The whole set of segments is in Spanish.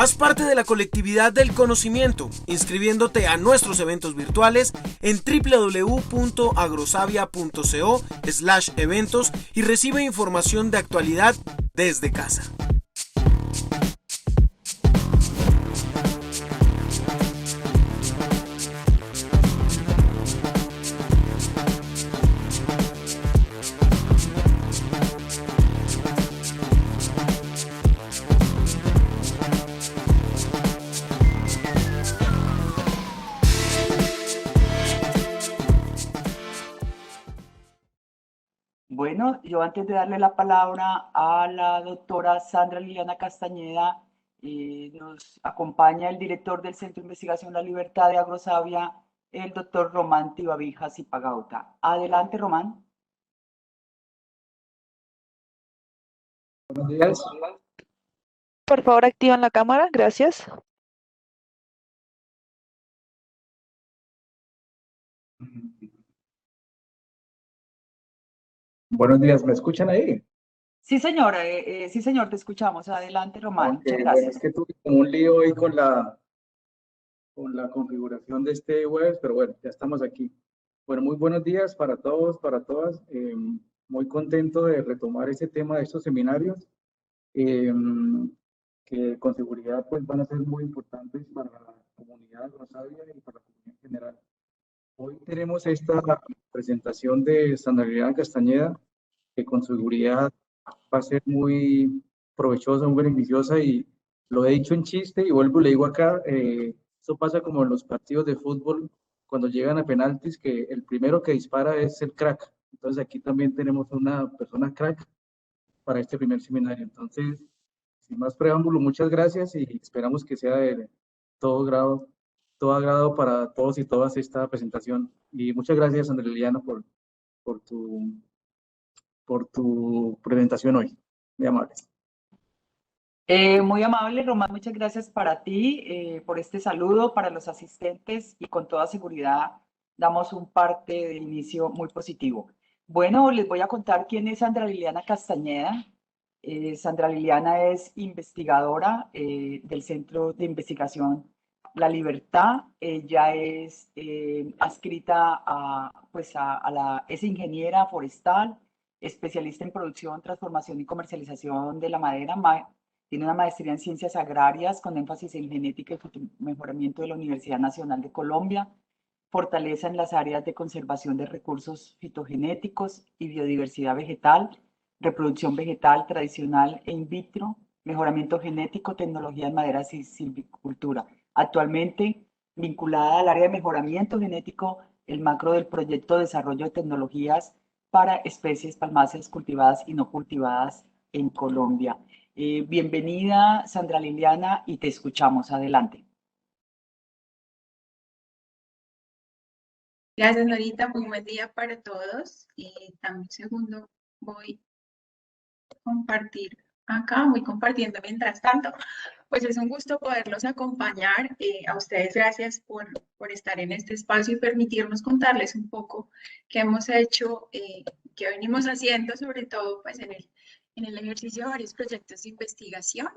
Haz parte de la colectividad del conocimiento, inscribiéndote a nuestros eventos virtuales en www.agrosavia.co/eventos y recibe información de actualidad desde casa. Bueno, yo antes de darle la palabra a la doctora Sandra Liliana Castañeda, nos acompaña el director del Centro de Investigación La Libertad de Agrosavia, el doctor Román Tibavijas y Pagauta. Adelante, Román. Buenos días. Por favor, activan la cámara, gracias. Buenos días, ¿me escuchan ahí? Sí, señor, te escuchamos. Adelante, Román. Ok, Muchas bueno, es gracias. que tuve como un lío hoy con la configuración de este web, pero bueno, ya estamos aquí. Bueno, muy buenos días para todos, para todas. Muy contento de retomar ese tema de estos seminarios, eh, que con seguridad pues van a ser muy importantes para la comunidad Rosavia y para la comunidad en general. Hoy tenemos esta presentación de Sandra Liliana Castañeda, que con seguridad va a ser muy provechosa, muy beneficiosa y lo he dicho en chiste y vuelvo y le digo acá, eso pasa como en los partidos de fútbol cuando llegan a penaltis, que el primero que dispara es el crack. Entonces aquí también tenemos una persona crack para este primer seminario. Entonces, sin más preámbulo, muchas gracias y esperamos que sea de todo grado, todo agrado para todos y todas esta presentación. Y muchas gracias, Andrea Liliana, por tu, por tu presentación hoy. Muy amables. Muy amable, Román, muchas gracias para ti, por este saludo, para los asistentes y con toda seguridad damos un parte de inicio muy positivo. Bueno, les voy a contar quién es Sandra Liliana Castañeda. Sandra Liliana es investigadora del Centro de Investigación La Libertad. Ella es adscrita es ingeniera forestal, especialista en producción, transformación y comercialización de la madera. Tiene una maestría en ciencias agrarias con énfasis en genética y mejoramiento de la Universidad Nacional de Colombia. Fortaleza en las áreas de conservación de recursos fitogenéticos y biodiversidad vegetal, reproducción vegetal tradicional e in vitro, mejoramiento genético, tecnología en maderas y silvicultura. Actualmente vinculada al área de mejoramiento genético, el macro del proyecto de desarrollo de tecnologías para especies palmáceas cultivadas y no cultivadas en Colombia. Bienvenida, Sandra Liliana, y te escuchamos. Adelante. Gracias, Norita. Muy buen día para todos. Dame un segundo, voy a compartir acá, voy compartiendo mientras tanto. Pues es un gusto poderlos acompañar. A ustedes gracias por estar en este espacio y permitirnos contarles un poco qué hemos hecho, qué venimos haciendo, sobre todo pues en el ejercicio de varios proyectos de investigación.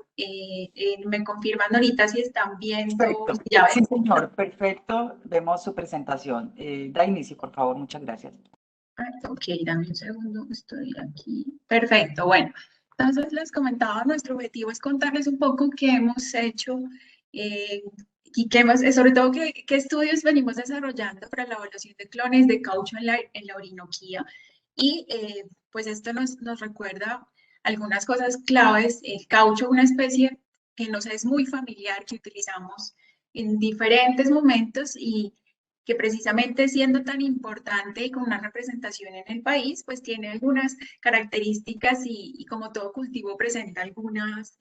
Me confirman ahorita si están viendo, Perfecto. ya Sí, ven. señor, perfecto. Vemos su presentación. Da inicio, por favor. Muchas gracias. Ok, dame un segundo, estoy aquí. Perfecto, bueno. Entonces les comentaba, nuestro objetivo es contarles un poco qué hemos hecho y qué hemos, sobre todo qué estudios venimos desarrollando para la evaluación de clones de caucho en la Orinoquía. Y pues esto nos recuerda algunas cosas claves. El caucho, una especie que nos es muy familiar, que utilizamos en diferentes momentos y que precisamente siendo tan importante y con una representación en el país, pues tiene algunas características y como todo cultivo presenta algunas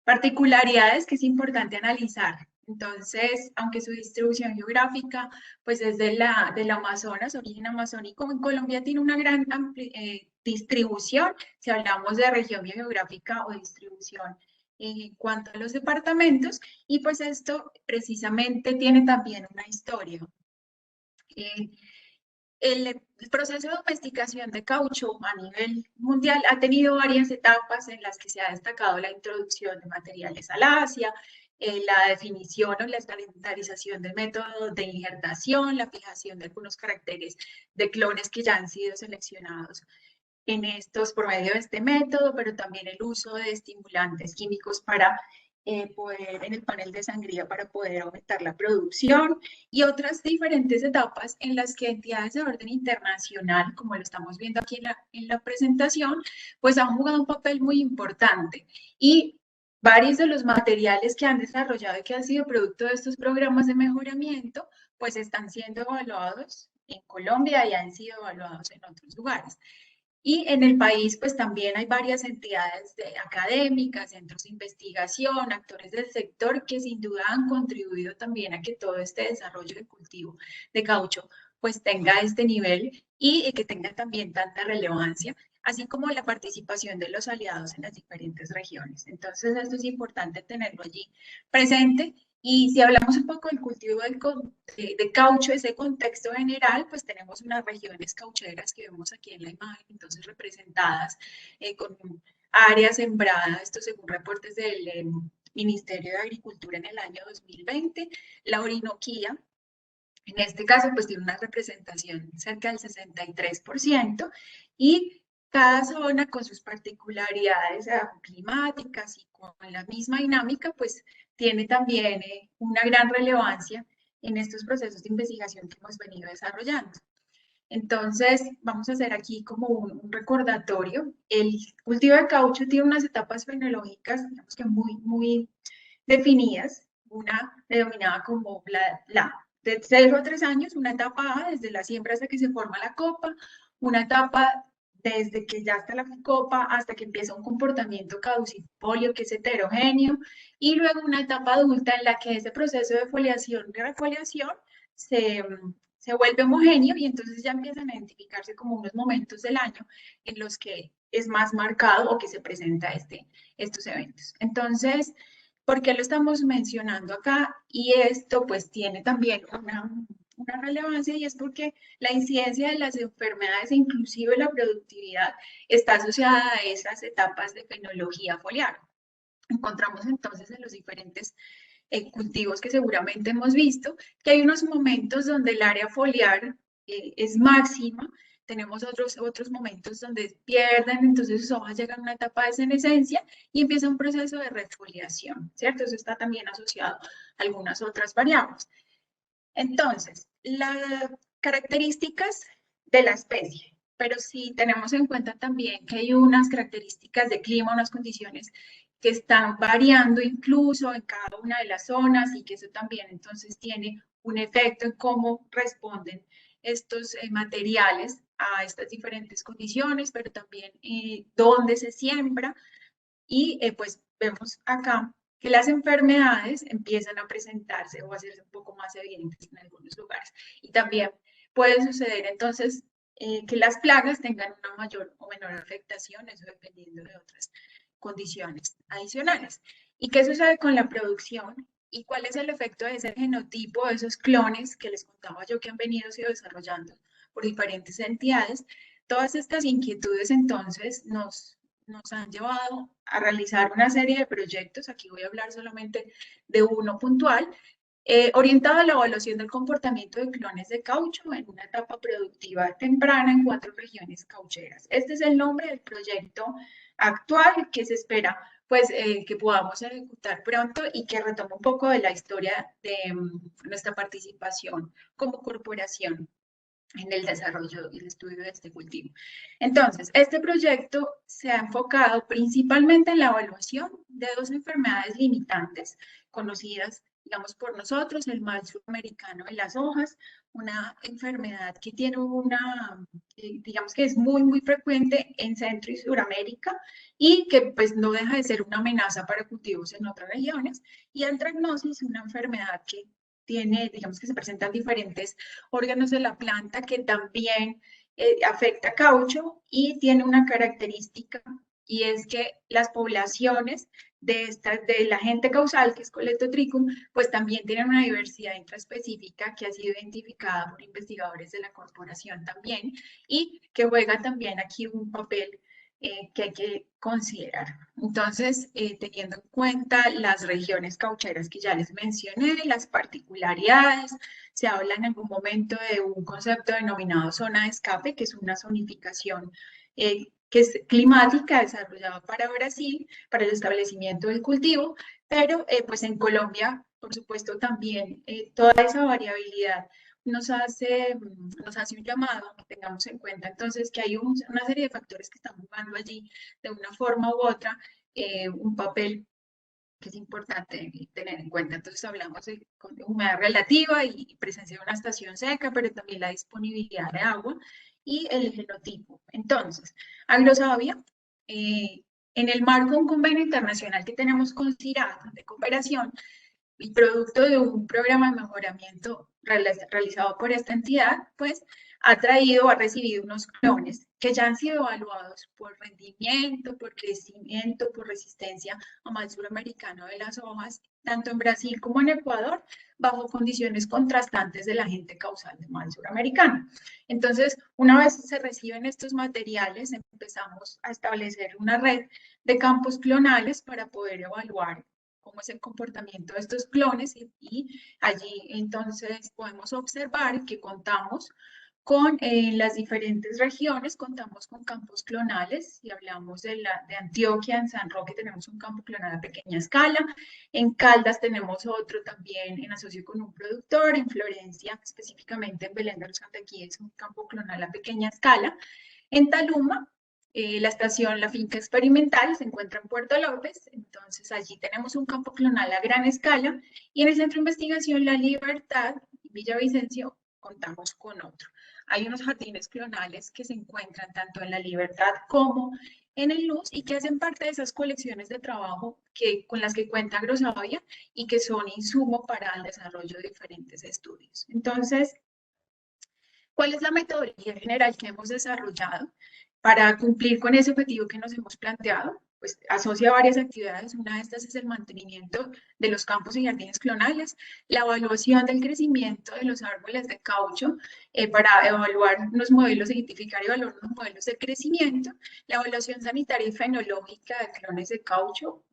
particularidades que es importante analizar. Entonces, aunque su distribución geográfica, pues es del Amazonas, origen amazónico, en Colombia tiene una gran distribución, si hablamos de región geográfica o distribución en cuanto a los departamentos, y pues esto precisamente tiene también una historia. el proceso de domesticación de caucho a nivel mundial ha tenido varias etapas en las que se ha destacado la introducción de materiales al Asia, la definición o la estandarización del método de injertación, la fijación de algunos caracteres de clones que ya han sido seleccionados en estos por medio de este método, pero también el uso de estimulantes químicos para poder, en el panel de sangría para poder aumentar la producción y otras diferentes etapas en las que entidades de orden internacional, como lo estamos viendo aquí en la presentación, pues han jugado un papel muy importante. Y varios de los materiales que han desarrollado y que han sido producto de estos programas de mejoramiento, pues están siendo evaluados en Colombia y han sido evaluados en otros lugares. Y en el país, pues también hay varias entidades académicas, centros de investigación, actores del sector que sin duda han contribuido también a que todo este desarrollo de cultivo de caucho pues tenga este nivel y que tenga también tanta relevancia, así como la participación de los aliados en las diferentes regiones. Entonces, esto es importante tenerlo allí presente. Y si hablamos un poco del cultivo de caucho, ese contexto general, pues tenemos unas regiones caucheras que vemos aquí en la imagen, entonces representadas con áreas sembradas, esto según reportes del Ministerio de Agricultura en el año 2020, la Orinoquía, en este caso, pues tiene una representación cerca del 63% y cada zona con sus particularidades climáticas y con la misma dinámica, pues tiene también una gran relevancia en estos procesos de investigación que hemos venido desarrollando. Entonces, vamos a hacer aquí como un recordatorio. El cultivo de caucho tiene unas etapas fenológicas, digamos que muy definidas. Una denominada como de 0 a 3 años, una etapa A, desde la siembra hasta que se forma la copa, una etapa desde que ya está la copa hasta que empieza un comportamiento caducifolio que es heterogéneo, y luego una etapa adulta en la que ese proceso de foliación y refoliación se vuelve homogéneo y entonces ya empiezan a identificarse como unos momentos del año en los que es más marcado o que se presenta estos eventos. Entonces, ¿por qué lo estamos mencionando acá? Y esto pues tiene también una relevancia y es porque la incidencia de las enfermedades e inclusive la productividad está asociada a esas etapas de fenología foliar. Encontramos entonces en los diferentes cultivos que seguramente hemos visto que hay unos momentos donde el área foliar es máxima, tenemos otros momentos donde pierden, entonces sus hojas llegan a una etapa de senescencia y empieza un proceso de refoliación, ¿cierto? Eso está también asociado a algunas otras variables. Entonces, las características de la especie, pero si tenemos en cuenta también que hay unas características de clima, unas condiciones que están variando incluso en cada una de las zonas y que eso también entonces tiene un efecto en cómo responden estos materiales a estas diferentes condiciones, pero también dónde se siembra y pues vemos acá que las enfermedades empiezan a presentarse o a hacerse un poco más evidentes en algunos lugares. Y también puede suceder entonces que las plagas tengan una mayor o menor afectación, eso dependiendo de otras condiciones adicionales. ¿Y qué sucede con la producción? ¿Y cuál es el efecto de ese genotipo, de esos clones que les contaba yo que han venido sido desarrollando por diferentes entidades? Todas estas inquietudes entonces nos han llevado a realizar una serie de proyectos, aquí voy a hablar solamente de uno puntual, orientado a la evaluación del comportamiento de clones de caucho en una etapa productiva temprana en 4 regiones caucheras. Este es el nombre del proyecto actual que se espera pues que podamos ejecutar pronto y que retoma un poco de la historia de nuestra participación como corporación en el desarrollo y el estudio de este cultivo. Entonces, este proyecto se ha enfocado principalmente en la evaluación de 2 enfermedades limitantes conocidas, digamos, por nosotros, el mal sudamericano de las hojas, una enfermedad que tiene digamos que es muy frecuente en Centro y Suramérica y que pues no deja de ser una amenaza para cultivos en otras regiones, y antragnosis, una enfermedad que tiene, digamos que se presentan diferentes órganos de la planta que también afecta caucho y tiene una característica y es que las poblaciones del agente causal, que es Coletotrichum, pues también tienen una diversidad intraespecífica que ha sido identificada por investigadores de la corporación también y que juega también aquí un papel que hay que considerar. Entonces, teniendo en cuenta las regiones caucheras que ya les mencioné, las particularidades, se habla en algún momento de un concepto denominado zona de escape, que es una zonificación que es climática, desarrollada para Brasil, para el establecimiento del cultivo, pero pues en Colombia, por supuesto, también toda esa variabilidad nos hace un llamado que tengamos en cuenta entonces que hay una serie de factores que están jugando allí de una forma u otra un papel que es importante tener en cuenta. Entonces hablamos de humedad relativa y presencia de una estación seca, pero también la disponibilidad de agua y el genotipo. Entonces, Agrosavia, en el marco de un convenio internacional que tenemos con CIRAD de cooperación, y producto de un programa de mejoramiento realizado por esta entidad, pues ha recibido unos clones que ya han sido evaluados por rendimiento, por crecimiento, por resistencia a mal suramericano de las hojas, tanto en Brasil como en Ecuador, bajo condiciones contrastantes del agente causal de mal suramericano. Entonces, una vez se reciben estos materiales, empezamos a establecer una red de campos clonales para poder evaluar cómo es el comportamiento de estos clones y allí entonces podemos observar que contamos con las diferentes regiones, contamos con campos clonales. Si hablamos de Antioquia, en San Roque tenemos un campo clonal a pequeña escala, en Caldas tenemos otro también en asocio con un productor, en Florencia, específicamente en Belén de los Santaquí, es un campo clonal a pequeña escala, en Taluma, la estación, la finca experimental se encuentra en Puerto López, entonces allí tenemos un campo clonal a gran escala y en el Centro de Investigación La Libertad, Villavicencio, contamos con otro. Hay unos jardines clonales que se encuentran tanto en La Libertad como en el Luz y que hacen parte de esas colecciones de trabajo con las que cuenta Agrosavia y que son insumo para el desarrollo de diferentes estudios. Entonces, ¿cuál es la metodología general que hemos desarrollado para cumplir con ese objetivo que nos hemos planteado? Pues asocia varias actividades. Una de estas es el mantenimiento de los campos y jardines clonales, la evaluación del crecimiento de los árboles de caucho para evaluar unos modelos, identificar y evaluar unos modelos de crecimiento, la evaluación sanitaria y fenológica de clones de caucho,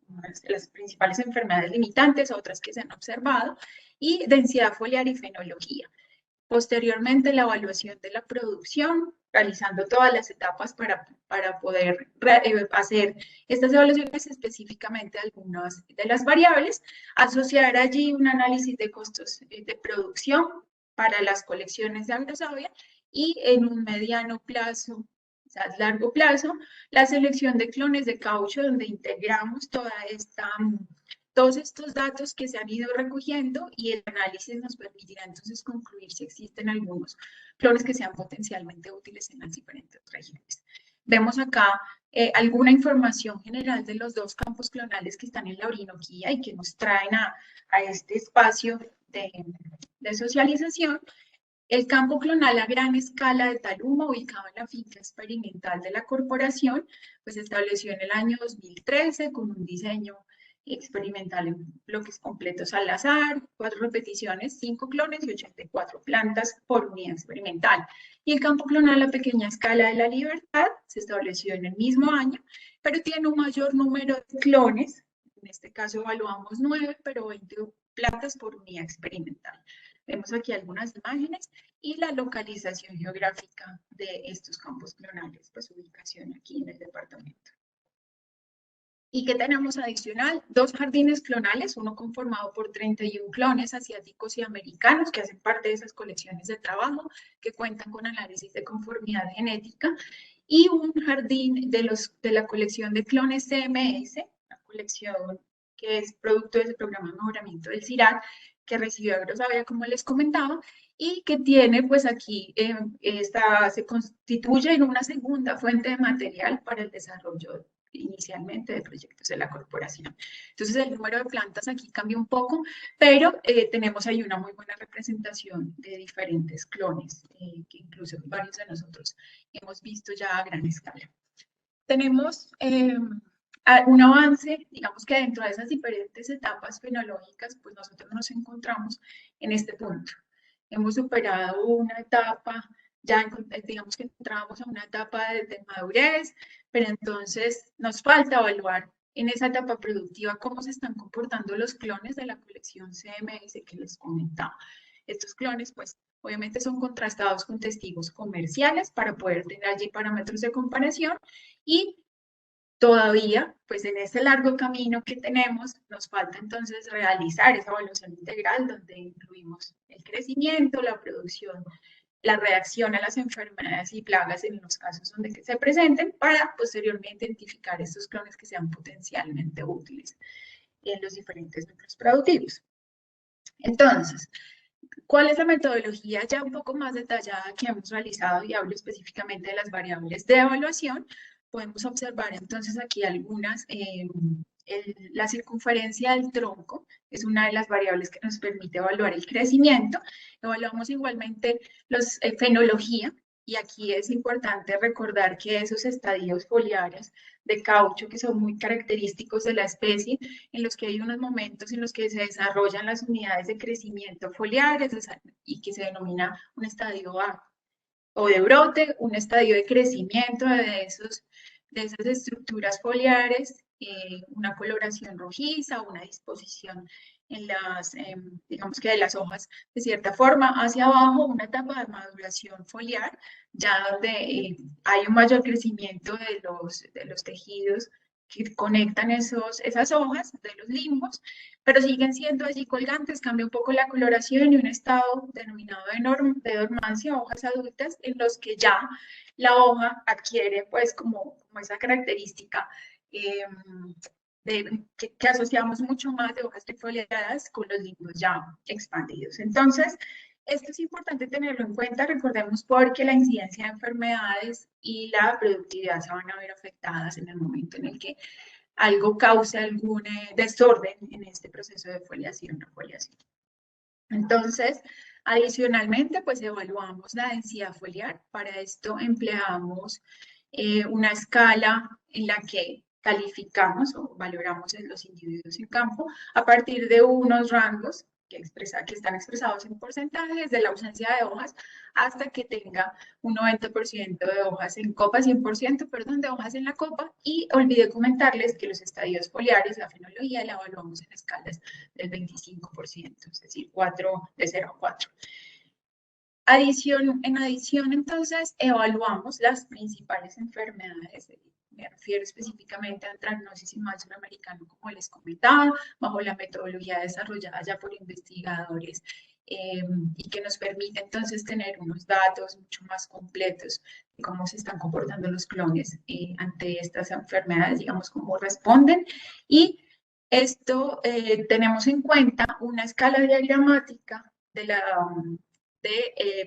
las principales enfermedades limitantes, otras que se han observado, y densidad foliar y fenología. Posteriormente, la evaluación de la producción, realizando todas las etapas para poder hacer estas evaluaciones específicamente algunas de las variables, asociar allí un análisis de costos de producción para las colecciones de Agrosavia y en un mediano plazo, o sea, largo plazo, la selección de clones de caucho donde integramos todos estos datos que se han ido recogiendo y el análisis nos permitirá entonces concluir si existen algunos clones que sean potencialmente útiles en las diferentes regiones. Vemos acá alguna información general de los dos campos clonales que están en la Orinoquía y que nos traen a este espacio de socialización. El campo clonal a gran escala de Taluma, ubicado en la finca experimental de la corporación, pues se estableció en el año 2013 con un diseño experimental en bloques completos al azar, 4 repeticiones, 5 clones y 84 plantas por unidad experimental. Y el campo clonal a pequeña escala de La Libertad se estableció en el mismo año, pero tiene un mayor número de clones. En este caso evaluamos 9, pero 20 plantas por unidad experimental. Vemos aquí algunas imágenes y la localización geográfica de estos campos clonales, pues ubicación aquí en el departamento. ¿Y qué tenemos adicional? 2 jardines clonales, uno conformado por 31 clones asiáticos y americanos que hacen parte de esas colecciones de trabajo que cuentan con análisis de conformidad genética y un jardín de la colección de clones CMS, una colección que es producto de ese programa de mejoramiento del CIRAD que recibió Agrosavia, como les comentaba, y que tiene, pues aquí, se constituye en una segunda fuente de material para el desarrollo inicialmente de proyectos de la corporación. Entonces el número de plantas aquí cambia un poco, pero tenemos ahí una muy buena representación de diferentes clones, que incluso varios de nosotros hemos visto ya a gran escala. Tenemos un avance, digamos que dentro de esas diferentes etapas fenológicas, pues nosotros nos encontramos en este punto. Hemos superado una etapa, digamos que entramos a una etapa de madurez, pero entonces nos falta evaluar en esa etapa productiva cómo se están comportando los clones de la colección CMS que les comentaba. Estos clones, pues, obviamente son contrastados con testigos comerciales para poder tener allí parámetros de comparación y todavía, pues en este largo camino que tenemos, nos falta entonces realizar esa evaluación integral donde incluimos el crecimiento, la producción, la reacción a las enfermedades y plagas en los casos donde se presenten para posteriormente identificar estos clones que sean potencialmente útiles en los diferentes núcleos productivos. Entonces, ¿cuál es la metodología ya un poco más detallada que hemos realizado? Y hablo específicamente de las variables de evaluación. Podemos observar entonces aquí algunas. La circunferencia del tronco es una de las variables que nos permite evaluar el crecimiento. Evaluamos igualmente los fenología, y aquí es importante recordar que esos estadios foliares de caucho que son muy característicos de la especie, en los que hay unos momentos en los que se desarrollan las unidades de crecimiento foliares y que se denomina un estadio A, o de brote, un estadio de crecimiento de esas estructuras foliares, una coloración rojiza, una disposición en las, digamos que de las hojas de cierta forma, hacia abajo una etapa de maduración foliar, ya donde hay un mayor crecimiento de los tejidos que conectan esas hojas de los limbos, pero siguen siendo allí colgantes, cambia un poco la coloración y un estado denominado de dormancia, hojas adultas, en los que ya la hoja adquiere pues como esa característica que asociamos mucho más de hojas trifoliadas con los limbos ya expandidos. Entonces, esto es importante tenerlo en cuenta, recordemos, porque la incidencia de enfermedades y la productividad se van a ver afectadas en el momento en el que algo cause algún desorden en este proceso de foliación o foliación. Entonces, adicionalmente, pues evaluamos la densidad foliar. Para esto empleamos una escala en la que calificamos o valoramos los individuos en campo a partir de unos rangos que están expresados en porcentajes de la ausencia de hojas hasta que tenga un 90% de hojas en copa, 100%, perdón, de hojas en la copa. Y olvidé comentarles que los estadios foliares, la fenología, la evaluamos en escalas del 25%, es decir, 4, de 0 a 4. En adición, entonces, evaluamos las principales enfermedades. Me refiero específicamente a antracnosis y mal suramericano, como les comentaba, bajo la metodología desarrollada ya por investigadores y que nos permite entonces tener unos datos mucho más completos de cómo se están comportando los clones ante estas enfermedades, digamos, cómo responden. Y esto tenemos en cuenta una escala diagramática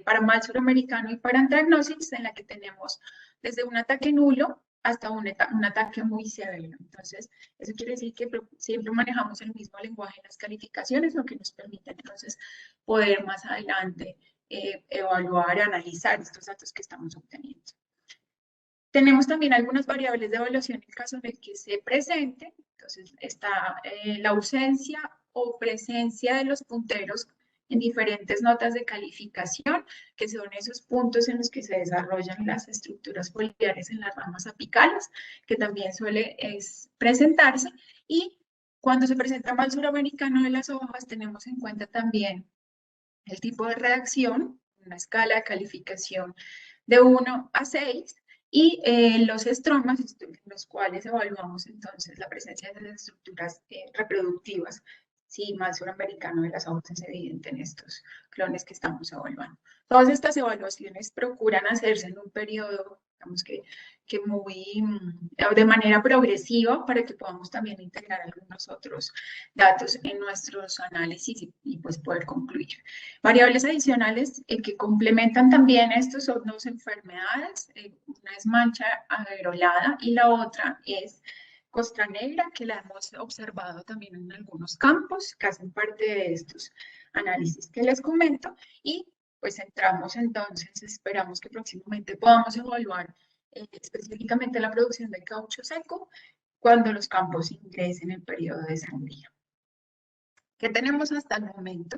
para mal suramericano y para antracnosis, en la que tenemos desde un ataque nulo hasta un ataque muy severo. Entonces, eso quiere decir que siempre manejamos el mismo lenguaje en las calificaciones, lo que nos permite entonces poder más adelante evaluar, analizar estos datos que estamos obteniendo. Tenemos también algunas variables de evaluación en el caso de que se presente. Entonces, está la ausencia o presencia de los punteros en diferentes notas de calificación, que son esos puntos en los que se desarrollan las estructuras foliares en las ramas apicales, que también suele presentarse. Y cuando se presenta mal suramericano de las hojas, tenemos en cuenta también el tipo de reacción, una escala de calificación de 1 a 6, y los estromas, en los cuales evaluamos entonces la presencia de las estructuras reproductivas. Sí, mal suramericano de las hojas es evidente en estos clones que estamos evaluando. Todas estas evaluaciones procuran hacerse en un periodo, digamos que muy de manera progresiva, para que podamos también integrar algunos otros datos en nuestros análisis y pues poder concluir. Variables adicionales que complementan también estos son dos enfermedades. Una es mancha agrolada y la otra es costra negra, que la hemos observado también en algunos campos que hacen parte de estos análisis que les comento. Y pues entramos entonces, esperamos que próximamente podamos evaluar específicamente la producción de caucho seco cuando los campos ingresen en periodo de sangría. ¿Qué tenemos hasta el momento?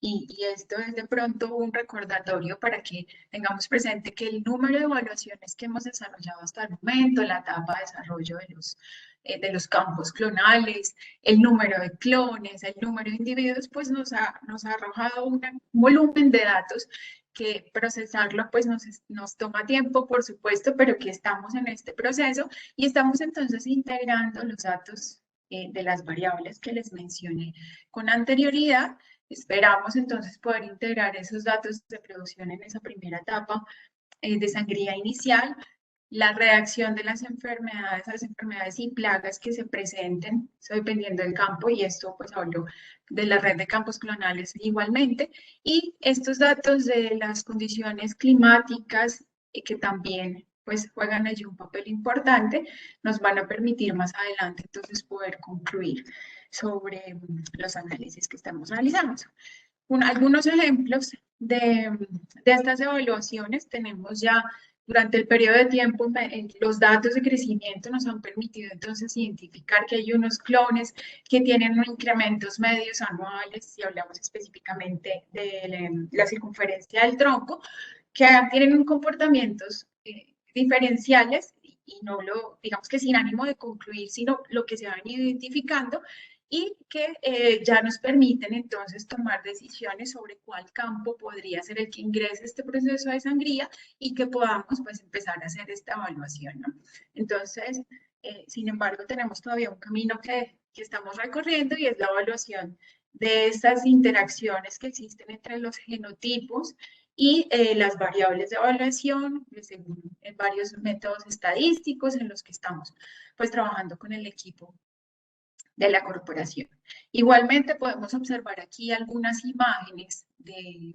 Y esto es de pronto un recordatorio para que tengamos presente que el número de evaluaciones que hemos desarrollado hasta el momento, la etapa de desarrollo de los campos clonales, el número de clones, el número de individuos, pues nos ha arrojado un volumen de datos que procesarlo pues nos toma tiempo, por supuesto, pero que estamos en este proceso y estamos entonces integrando los datos de las variables que les mencioné con anterioridad. Esperamos entonces poder integrar esos datos de producción en esa primera etapa de sangría inicial, la reacción de las enfermedades, a las enfermedades y plagas que se presenten, eso dependiendo del campo, y esto pues hablo de la red de campos clonales igualmente, y estos datos de las condiciones climáticas que también pues juegan allí un papel importante, nos van a permitir más adelante entonces poder concluir sobre los análisis que estamos realizando. Algunos ejemplos de estas evaluaciones tenemos ya durante el periodo de tiempo, los datos de crecimiento nos han permitido entonces identificar que hay unos clones que tienen incrementos medios anuales, si hablamos específicamente de la circunferencia del tronco, que tienen comportamientos diferenciales y no digamos que sin ánimo de concluir, sino lo que se van identificando y que ya nos permiten entonces tomar decisiones sobre cuál campo podría ser el que ingrese este proceso de sangría y que podamos pues empezar a hacer esta evaluación, ¿no? Entonces, sin embargo, tenemos todavía un camino que estamos recorriendo y es la evaluación de estas interacciones que existen entre los genotipos y las variables de evaluación, según varios métodos estadísticos en los que estamos pues trabajando con el equipo de la corporación. Igualmente podemos observar aquí algunas imágenes de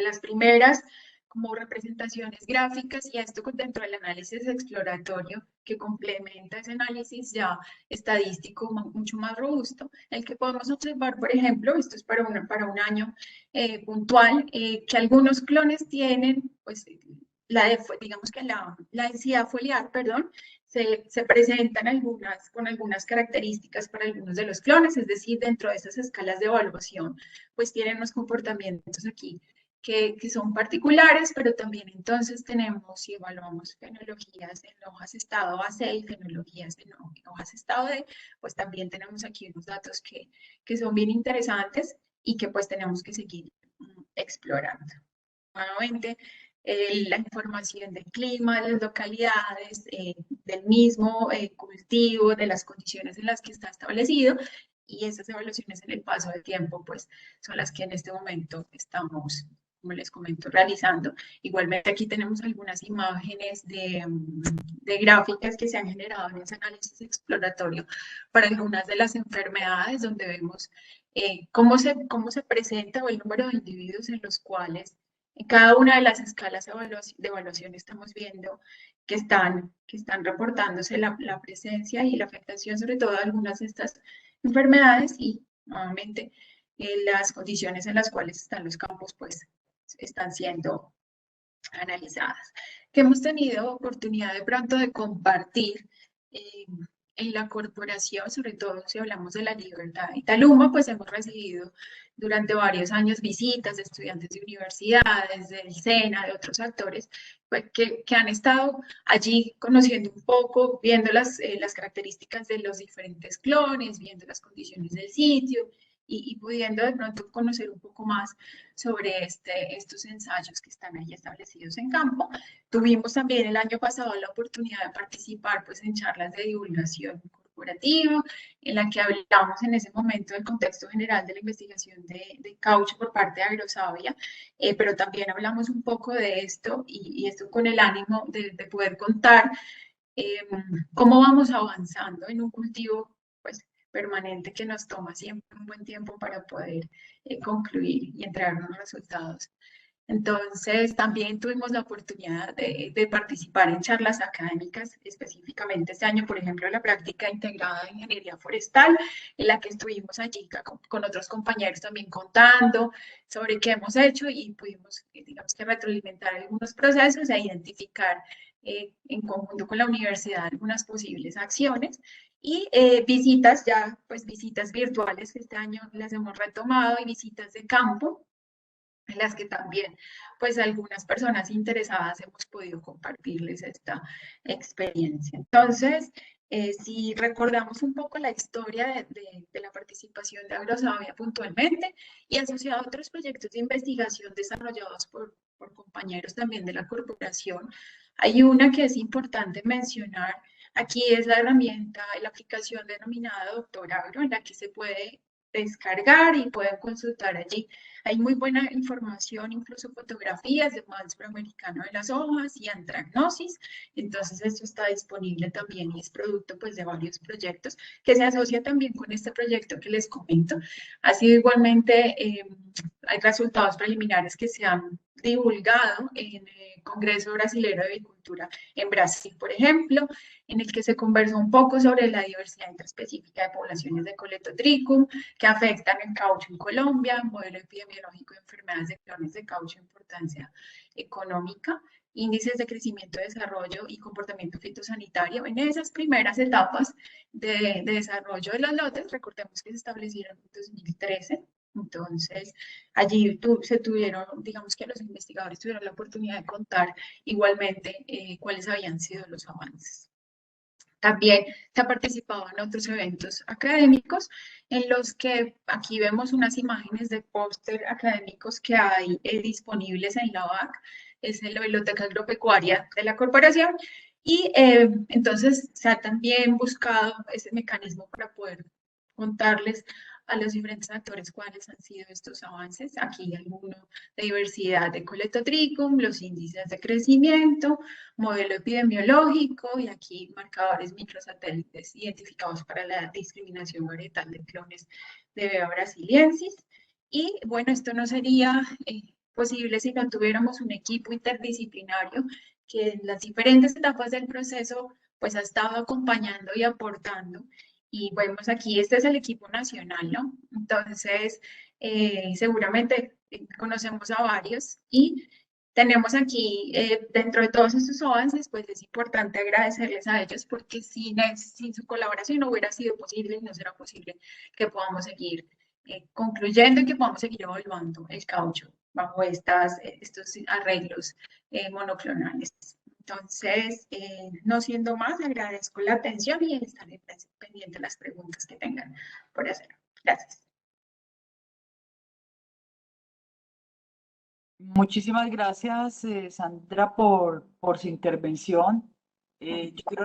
las primeras como representaciones gráficas y esto dentro del análisis exploratorio que complementa ese análisis ya estadístico mucho más robusto, el que podemos observar, por ejemplo, esto es para un año puntual, que algunos clones tienen, pues, digamos que la densidad foliar, perdón, se presentan con algunas características para algunos de los clones, es decir, dentro de estas escalas de evaluación, pues tienen unos comportamientos aquí que son particulares, pero también entonces tenemos, si evaluamos fenologías en hojas estado A6 y fenologías en hojas estado D, pues también tenemos aquí unos datos que son bien interesantes y que pues tenemos que seguir explorando. Nuevamente, la información del clima, de las localidades, del mismo cultivo, de las condiciones en las que está establecido, y esas evaluaciones en el paso del tiempo, pues, son las que en este momento estamos, como les comento, realizando. Igualmente aquí tenemos algunas imágenes de gráficas que se han generado en ese análisis exploratorio para algunas de las enfermedades, donde vemos cómo se presenta o el número de individuos en los cuales en cada una de las escalas de evaluación estamos viendo que están reportándose la presencia y la afectación, sobre todo de algunas de estas enfermedades y nuevamente las condiciones en las cuales están los campos, pues, están siendo analizadas. Que hemos tenido oportunidad de pronto de compartir en la corporación, sobre todo si hablamos de la Libertad de Italuma, pues hemos recibido durante varios años visitas de estudiantes de universidades, del SENA, de otros actores, pues, que han estado allí conociendo un poco, viendo las características de los diferentes clones, viendo las condiciones del sitio y pudiendo de pronto conocer un poco más sobre estos ensayos que están ahí establecidos en campo. Tuvimos también el año pasado la oportunidad de participar pues, en charlas de divulgación corporativa, en la que hablamos en ese momento del contexto general de la investigación de caucho por parte de Agrosavia, pero también hablamos un poco de esto y esto con el ánimo de poder contar cómo vamos avanzando en un cultivo pues, permanente que nos toma siempre un buen tiempo para poder concluir y entregar unos resultados. Entonces, también tuvimos la oportunidad de participar en charlas académicas, específicamente este año, por ejemplo, la práctica integrada de ingeniería forestal, en la que estuvimos allí con otros compañeros también contando sobre qué hemos hecho y pudimos, digamos que retroalimentar algunos procesos e identificar en conjunto con la universidad algunas posibles acciones. Y visitas ya, pues visitas virtuales que este año las hemos retomado y visitas de campo en las que también, pues algunas personas interesadas hemos podido compartirles esta experiencia. Entonces, si recordamos un poco la historia de la participación de Agrosavia puntualmente y asociado a otros proyectos de investigación desarrollados por compañeros también de la corporación, hay una que es importante mencionar. Aquí es la herramienta, la aplicación denominada Doctor Agro, en la que se puede descargar y pueden consultar allí. Hay muy buena información, incluso fotografías de mal sudamericano de las hojas y antragnosis. Entonces, esto está disponible también y es producto pues, de varios proyectos que se asocia también con este proyecto que les comento. Ha sido igualmente, hay resultados preliminares que se han divulgado en el Congreso Brasilero de Agricultura en Brasil, por ejemplo, en el que se conversó un poco sobre la diversidad intraespecífica de poblaciones de Coletotricum que afectan el caucho en Colombia, modelo epidemiológico de enfermedades de clones de caucho de importancia económica, índices de crecimiento, desarrollo y comportamiento fitosanitario. En esas primeras etapas de desarrollo de los lotes, recordemos que se establecieron en 2013, entonces, allí se tuvieron, digamos que los investigadores tuvieron la oportunidad de contar igualmente cuáles habían sido los avances. También se ha participado en otros eventos académicos en los que aquí vemos unas imágenes de póster académicos que hay disponibles en la BAC, es en la Biblioteca Agropecuaria de la corporación, y entonces se ha también buscado ese mecanismo para poder contarles a los diferentes actores cuáles han sido estos avances. Aquí alguno de diversidad de Coletotricum, los índices de crecimiento, modelo epidemiológico y aquí marcadores microsatélites identificados para la discriminación varietal de clones de Beva brasiliensis. Y bueno, esto no sería posible si no tuviéramos un equipo interdisciplinario que en las diferentes etapas del proceso pues ha estado acompañando y aportando. Y vemos aquí, este es el equipo nacional, ¿no? Entonces, seguramente conocemos a varios y tenemos aquí, dentro de todos estos avances, pues es importante agradecerles a ellos porque sin su colaboración no hubiera sido posible y no será posible que podamos seguir concluyendo y que podamos seguir evaluando el caucho bajo estos arreglos monoclonales. Entonces, no siendo más, agradezco la atención y estaré pendiente de las preguntas que tengan por hacer. Gracias. Muchísimas gracias, Sandra, por su intervención. Yo quiero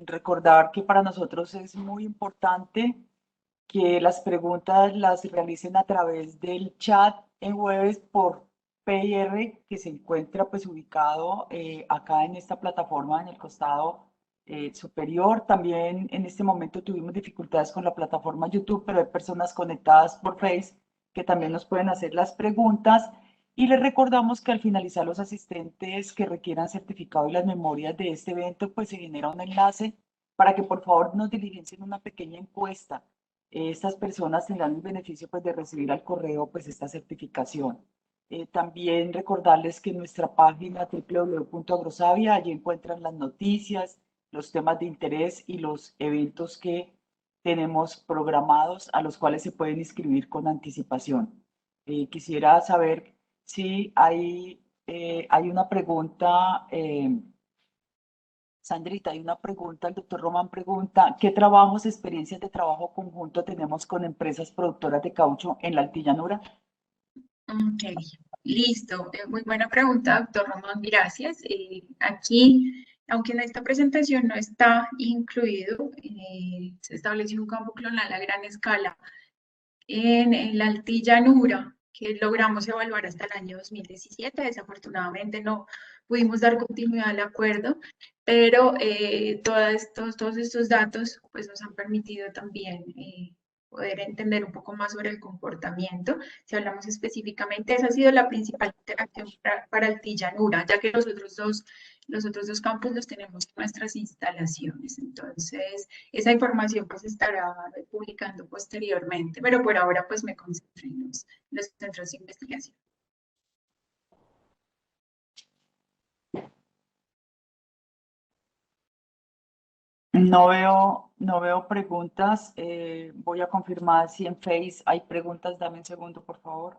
recordar que para nosotros es muy importante que las preguntas las realicen a través del chat en Webes por PIR, que se encuentra pues ubicado acá en esta plataforma en el costado superior. También en este momento tuvimos dificultades con la plataforma YouTube, pero hay personas conectadas por Face que también nos pueden hacer las preguntas. Y les recordamos que al finalizar los asistentes que requieran certificado y las memorias de este evento, pues se genera un enlace para que por favor nos diligencien una pequeña encuesta. Estas personas tendrán el beneficio pues, de recibir al correo pues, esta certificación. También recordarles que en nuestra página www.agrosavia, allí encuentran las noticias, los temas de interés y los eventos que tenemos programados a los cuales se pueden inscribir con anticipación. Quisiera saber si hay una pregunta. Sandrita, hay una pregunta, el doctor Román pregunta, ¿qué trabajos, experiencias de trabajo conjunto tenemos con empresas productoras de caucho en la altillanura? Ok, listo. Muy buena pregunta, doctor Román, gracias. Aquí, aunque en esta presentación no está incluido, se estableció un campo clonal a gran escala en la altillanura que logramos evaluar hasta el año 2017. Desafortunadamente no pudimos dar continuidad al acuerdo, pero todos estos datos pues, nos han permitido también poder entender un poco más sobre el comportamiento. Si hablamos específicamente, esa ha sido la principal interacción para altillanura, ya que los otros dos campos los tenemos en nuestras instalaciones. Entonces, esa información pues estará publicando posteriormente, pero por ahora pues me concentro en los centros de investigación. No veo preguntas. Voy a confirmar si en Face hay preguntas. Dame un segundo, por favor.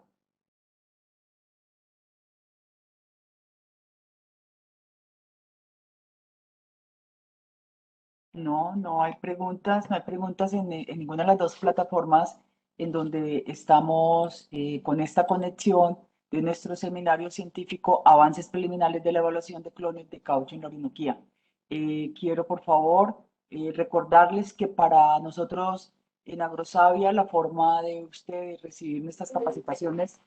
No hay preguntas. No hay preguntas en ninguna de las dos plataformas en donde estamos con esta conexión de nuestro seminario científico Avances preliminares de la evaluación de clones de caucho en la Orinoquía. Quiero, por favor, recordarles que para nosotros en Agrosavia la forma de ustedes recibir nuestras capacitaciones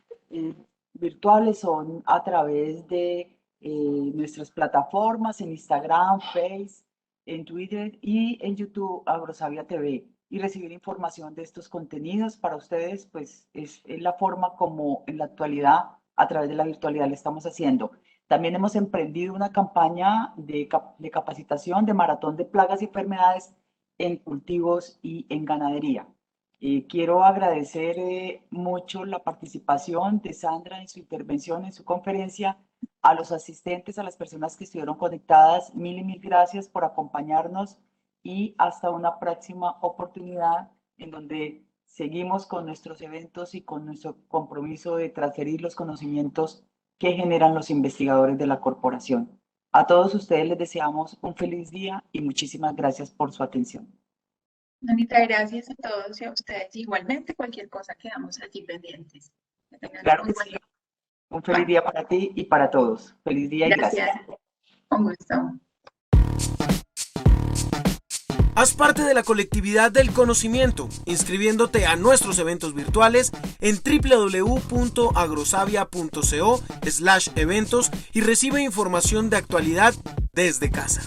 virtuales son a través de nuestras plataformas en Instagram, Face, en Twitter y en YouTube Agrosavia TV. Y recibir información de estos contenidos para ustedes, pues es la forma como en la actualidad, a través de la virtualidad, le estamos haciendo. También hemos emprendido una campaña de capacitación de maratón de plagas y enfermedades en cultivos y en ganadería. Quiero agradecer mucho la participación de Sandra en su intervención, en su conferencia, a los asistentes, a las personas que estuvieron conectadas. Mil y mil gracias por acompañarnos y hasta una próxima oportunidad en donde seguimos con nuestros eventos y con nuestro compromiso de transferir los conocimientos que generan los investigadores de la corporación. A todos ustedes les deseamos un feliz día y muchísimas gracias por su atención. Anita, gracias a todos y a ustedes. Igualmente, cualquier cosa quedamos allí pendientes. Que tengan Claro un que buen sí. día. Un feliz día para ti y para todos. Feliz día y gracias. Gracias. Con gusto. Haz parte de la colectividad del conocimiento, inscribiéndote a nuestros eventos virtuales en www.agrosavia.co/eventos y recibe información de actualidad desde casa.